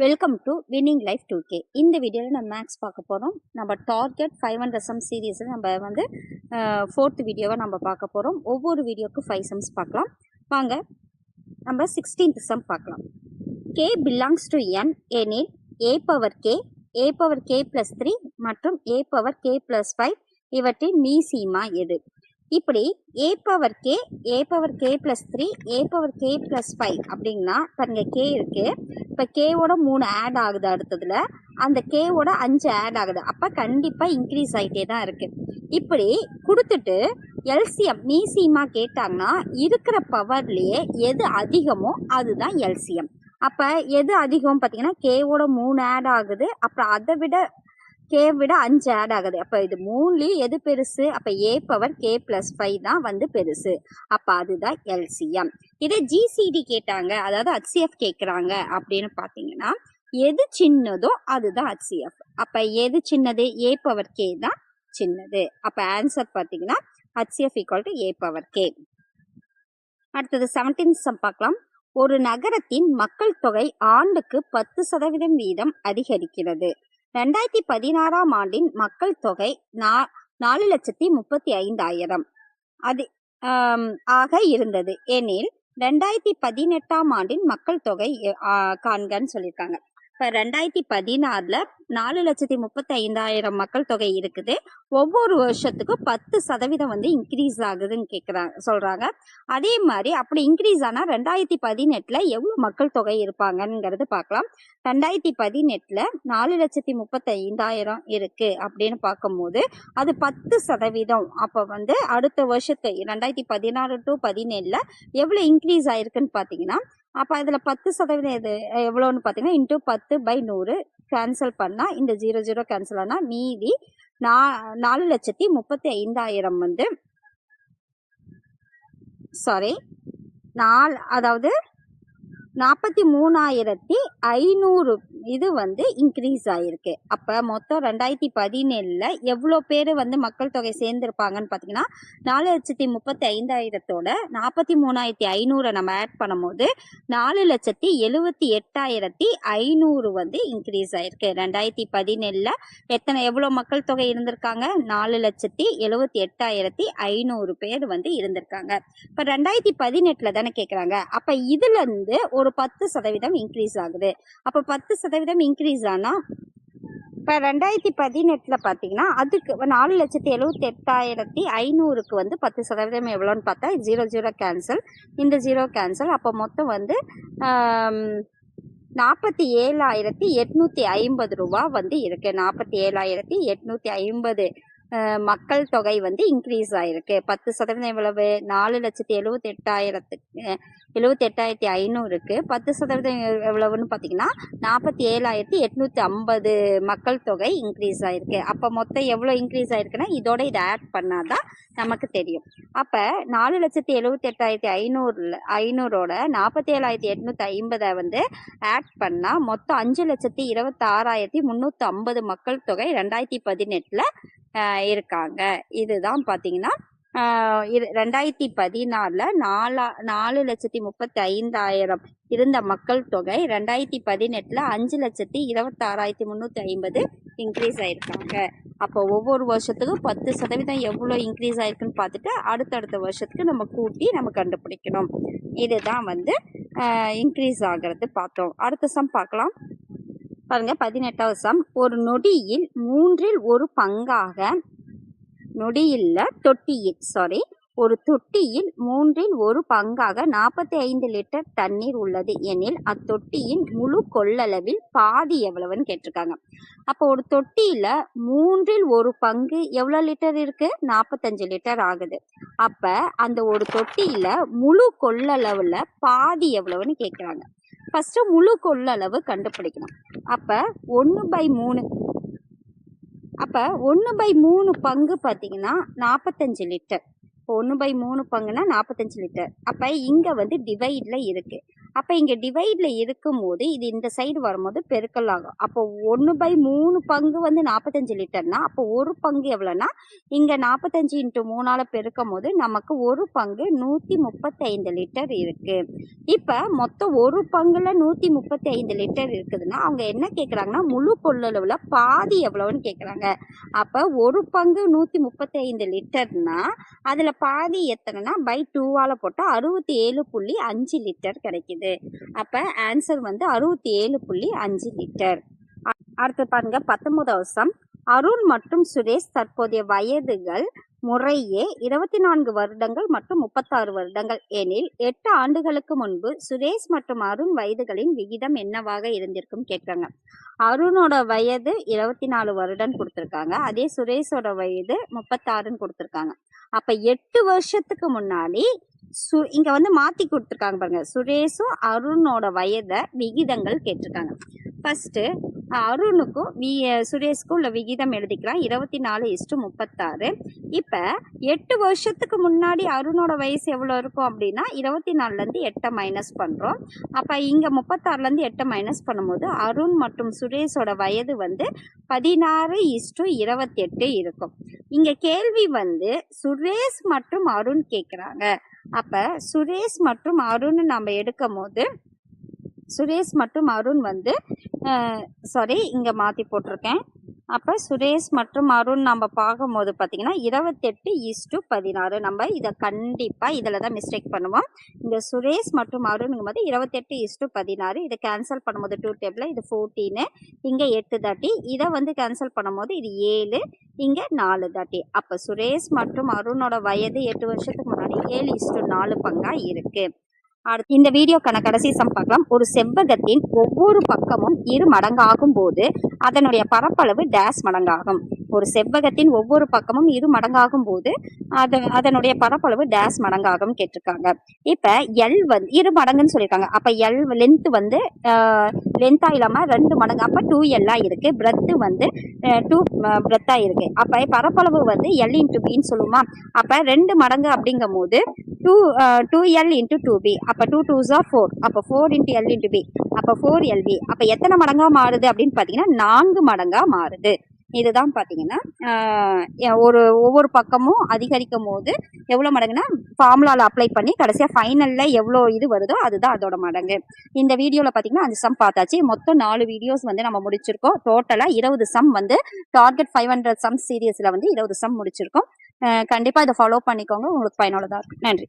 Welcome to winning life 2K. இந்த வீடியோவில் நம்ம மேக்ஸ் பார்க்க போகிறோம். நம்ம டார்கெட் 500 சம் சீரீஸில் நம்ம வந்து 4th வீடியோவை நம்ம பார்க்க போகிறோம். ஒவ்வொரு வீடியோவுக்கு 5 சம்ஸ் பார்க்கலாம். வாங்க நம்ம 16th சம் பார்க்கலாம். K belongs to n எனில் a பவர் k plus 3 மற்றும் a பவர் k plus 5 இவற்றின் மீசீமா எது? இப்படி a power k plus 3 a power k plus 5 அப்படின்னா பாருங்க k இருக்கு. இப்போ கேவோட 3 ஆட் ஆகுது, அடுத்ததுல அந்த கேவோட 5 ஆட் ஆகுது. அப்போ கண்டிப்பாக இன்க்ரீஸ் ஆகிட்டே தான் இருக்கு. இப்படி கொடுத்துட்டு எல்சிஎம் மீசியமா கேட்டாங்கன்னா இருக்கிற பவர்லேயே எது அதிகமோ அதுதான் எல்சிஎம். அப்போ எது அதிகம் பார்த்தீங்கன்னா கேவோட 3 ஆட் ஆகுது, அப்புறம் அதை விட கே விட 5 ஆட் ஆகுது. அப்போ இது 3லயும் எது பெருசு? அப்போ a பவர் k plus 5 தான் வந்து பெருசு. அப்போ அதுதான் எல்சிஎம். இதே ஜிசிடி கேட்டாங்க, அதாவது HCF கேட்குறாங்க அப்படின்னு பார்த்தீங்கன்னா எது சின்னதோ அதுதான் HCF. அப்போ எது சின்னது? a பவர் k தான் சின்னது. அப்போ ஆன்சர் பார்த்தீங்கன்னா HCF equal to a power k. அடுத்தது 17th சம் பார்க்கலாம். ஒரு நகரத்தின் மக்கள் தொகை ஆண்டுக்கு 10% வீதம் அதிகரிக்கிறது. 2016ஆம் ஆண்டின் மக்கள் தொகை 4,35,000 அது ஆக இருந்தது எனில் 2018ஆம் ஆண்டின் மக்கள் தொகை காண்கன்னு சொல்லியிருக்காங்க. இப்போ 2016ல் 4,35,000 மக்கள் தொகை இருக்குது. ஒவ்வொரு வருஷத்துக்கும் 10% வந்து இன்க்ரீஸ் ஆகுதுன்னு சொல்றாங்க. அதே மாதிரி அப்படி இன்க்ரீஸ் ஆனால் 2018ல் எவ்வளோ மக்கள் தொகை இருப்பாங்கங்கிறது பார்க்கலாம். 2018ல் 4,35,000 இருக்கு அப்படின்னு பார்க்கும்போது அது 10%. அப்போ வந்து அடுத்த வருஷத்துக்கு 2016 to 17ல் எவ்வளோ இன்க்ரீஸ் ஆயிருக்குன்னு பார்த்தீங்கன்னா, அப்போ அதில் 10% எது எவ்வளோன்னு பார்த்தீங்கன்னா இன்ட்டு 10/100 கேன்சல் பண்ணால் இந்த 0 கேன்சல் ஆனால் மீதி 4,35,000 வந்து அதாவது 43,500 இது வந்து இன்க்ரீஸ் ஆகிருக்கு. அப்போ மொத்தம் 2017ல் எவ்வளோ பேர் வந்து மக்கள் தொகை சேர்ந்துருப்பாங்கன்னு பார்த்தீங்கன்னா 4,35,000ஓட 43,500 நம்ம ஆட் பண்ணும்போது 4,78,500 வந்து இன்க்ரீஸ் ஆகிருக்கு. 2017ல் எவ்வளோ மக்கள் தொகை இருந்திருக்காங்க? 4,78,500 பேர் வந்து இருந்திருக்காங்க. இப்போ 2018ல் தானே கேட்குறாங்க. அப்போ இதுலேருந்து ஒரு 10% இன்க்ரீஸ் ஆகுது. அப்போ 10% இன்க்ரீஸ் ஆனால் இப்போ 2018ல் பார்த்தீங்கன்னா அதுக்கு 4,78,500க்கு வந்து 10% எவ்வளோன்னு பார்த்தா 0 கேன்சல், இந்த 0 கேன்சல். அப்போ மொத்தம் வந்து 47,850 ரூபா வந்து இருக்கு. 47,850 மக்கள் தொகை வந்து இன்க்ரீஸ் ஆயிருக்கு. 10% எவ்வளவு? 4,78,500க்கு 10% எவ்வளவுன்னு பார்த்தீங்கன்னா 47,850 மக்கள் தொகை இன்க்ரீஸ் ஆயிருக்கு. அப்போ மொத்தம் எவ்வளோ இன்க்ரீஸ் ஆயிருக்குன்னா இதோட இதை ஆட் பண்ணாதான் நமக்கு தெரியும். அப்போ 4,78,500ஓட 47,850 வந்து ஆட் பண்ணால் மொத்தம் 5,26,350 மக்கள் தொகை 2018ல் இருக்காங்க. இதுதான் பார்த்தீங்கன்னா 2014ல் 4,35,000 இருந்த மக்கள் தொகை 2018ல் 5,26,350 இன்க்ரீஸ் ஆயிருக்காங்க. அப்போ ஒவ்வொரு வருஷத்துக்கும் 10% எவ்வளோ இன்க்ரீஸ் ஆயிருக்குன்னு பார்த்துட்டு அடுத்தடுத்த வருஷத்துக்கு நம்ம கூட்டி நம்ம கண்டுபிடிக்கணும். இதுதான் வந்து இன்க்ரீஸ் ஆகிறது பார்த்தோம். அடுத்த சம் பார்க்கலாம். பாருங்க 18வது சம். ஒரு நொடியில் 1/3 பங்காக ஒரு தொட்டியில் 1/3 பங்காக 45 லிட்டர் தண்ணீர் உள்ளது எனில் அத்தொட்டியின் முழு கொள்ளளவில் பாதி எவ்வளவுன்னு கேட்டிருக்காங்க. அப்போ ஒரு தொட்டியில 1/3 பங்கு எவ்வளோ லிட்டர் இருக்கு? 45 லிட்டர் ஆகுது. அப்ப அந்த ஒரு தொட்டியில முழு கொள்ளளவுல பாதி எவ்வளவுன்னு கேட்குறாங்க. ஃபர்ஸ்ட் முழு கொள்ளளவு கண்டுபிடிக்கணும். அப்ப 1/3. அப்ப 1/3 பங்கு பார்த்தீங்கன்னா 45 லிட்டர். 1/3 பங்குனா 45 லிட்டர். அப்ப இங்க வந்து டிவைட்ல இருக்கு. அப்போ இங்கே டிவைடில் இருக்கும்போது இது இந்த சைடு வரும்போது பெருக்கல் ஆகும். அப்போ 1/3 பங்கு வந்து 45 லிட்டர்னா அப்போ ஒரு பங்கு எவ்வளோன்னா இங்கே 45 × 3ஆல் பெருக்கும் போது நமக்கு ஒரு பங்கு 135 லிட்டர் இருக்குது. இப்போ மொத்தம் ஒரு பங்குல 135 லிட்டர் இருக்குதுன்னா அவங்க என்ன கேட்குறாங்கன்னா முழு கொள்ளளவில் பாதி எவ்வளோன்னு கேட்குறாங்க. அப்போ ஒரு பங்கு 135 லிட்டர்னா அதில் பாதி எத்தனைனா பை 2ஆல் போட்டால் 67.5 லிட்டர் கிடைக்குது. அப்ப ஆன்சர் வந்து 67.5 லிட்டர். அடுத்து பாருங்க 19வது சம். அருண் மற்றும் சுரேஷ் தற்போதைய வயதுகள் முறையே 24 வருடங்கள் மற்றும் 36 வருடங்கள் எனில் 8 ஆண்டுகளுக்கு முன்பு சுரேஷ் மற்றும் அருண் வயதுகளின் விகிதம் என்னவாக இருந்திருக்கும் கேட்கிறாங்க. அருணோட வயது 24 வருடம் கொடுத்துருக்காங்க, அதே சுரேஷோட வயது 36ன்னு கொடுத்துருக்காங்க. அப்ப 8 வருஷத்துக்கு முன்னாடி இங்க வந்து மாத்தி கொடுத்துருக்காங்க பாருங்க. சுரேஷும் அருணோட வயதை விகிதங்கள் கேட்டிருக்காங்க. ஃபர்ஸ்ட் அருணுக்கும் சுரேஷ்க்கும் உள்ள விகிதம் எழுதிக்கலாம் 24:36. இப்ப 8 வருஷத்துக்கு முன்னாடி அருணோட வயசு எவ்வளவு இருக்கும் அப்படின்னா 24லேருந்து 8 மைனஸ் பண்றோம். அப்ப இங்க 36லேருந்து 8 மைனஸ் பண்ணும்போது அருண் மற்றும் சுரேஷோட வயது வந்து 16:28 இருக்கும். இங்க கேள்வி வந்து சுரேஷ் மற்றும் அருண் கேட்குறாங்க. அப்ப சுரேஷ் மற்றும் அருண் நம்ம எடுக்கும் போது சுரேஷ் மற்றும் அருண் வந்து இங்க மாத்தி போட்டிருக்கேன். அப்ப சுரேஷ் மற்றும் அருண் நம்ம பார்க்கும்போது பார்த்தீங்கன்னா 28:16. நம்ம இதை கண்டிப்பா இதில் தான் மிஸ்டேக் பண்ணுவோம். இந்த சுரேஷ் மற்றும் அருணுங்கும் போது 28:16. இதை கேன்சல் பண்ணும்போது 2 டேபிள் இது 14, இங்கே 8 தாட்டி. இதை வந்து கேன்சல் பண்ணும்போது இது 7, இங்கே 4 தாட்டி. அப்போ சுரேஷ் மற்றும் அருணோட வயது 8 வருஷத்துக்கு முன்னாடி 7:4 பங்கா இருக்கு. அடுத்து இந்த வீடியோக்கான கடைசி சம் பார்க்கலாம். ஒரு செவ்வகத்தின் ஒவ்வொரு பக்கமும் 2 மடங்காகும் போது அதனுடைய பரப்பளவு டேஷ் மடங்காகும். ஒரு செவ்வகத்தின் ஒவ்வொரு பக்கமும் 2 மடங்காகும் போது அதனுடைய பரப்பளவு டேஷ் மடங்காகும் கேட்டிருக்காங்க. இப்ப எல் வந்து 2 மடங்குன்னு சொல்லியிருக்காங்க. அப்ப எல் லென்த் வந்து லென்த்தா இல்லாம 2 மடங்கு, அப்ப 2L இருக்கு. பிரெத் வந்து 2 பிரெத்தா இருக்கு. அப்ப பரப்பளவு வந்து L × Bன்னு சொல்லுமா. அப்ப 2 மடங்கு அப்படிங்கும் போது 2L × 2B. அப்ப 2 2s are 4. அப்ப 4 × L × B. அப்ப 4LB. அப்ப எத்தனை மடங்கா மாறுது அப்படின்னு பாத்தீங்கன்னா 4 மடங்கா மாறுது. இதுதான் பாத்தீங்கன்னா ஒவ்வொரு பக்கமும் அதிகரிக்கும் போது எவ்வளவு மடங்குன்னா ஃபார்முலால அப்ளை பண்ணி கடைசியா ஃபைனல்ல எவ்வளவு இது வருதோ அதுதான் அதோட மடங்கு. இந்த வீடியோல பாத்தீங்கன்னா 5 சம் பார்த்தாச்சு. மொத்தம் 4 வீடியோஸ் வந்து நம்ம முடிச்சிருக்கோம். டோட்டலா 20 சம் வந்து டார்கெட் 500 சம் சீரியஸ்ல வந்து 20 சம் முடிச்சிருக்கோம். கண்டிப்பா இதை ஃபாலோ பண்ணிக்கோங்க, உங்களுக்கு பயனுள்ளதா இருக்கும். நன்றி.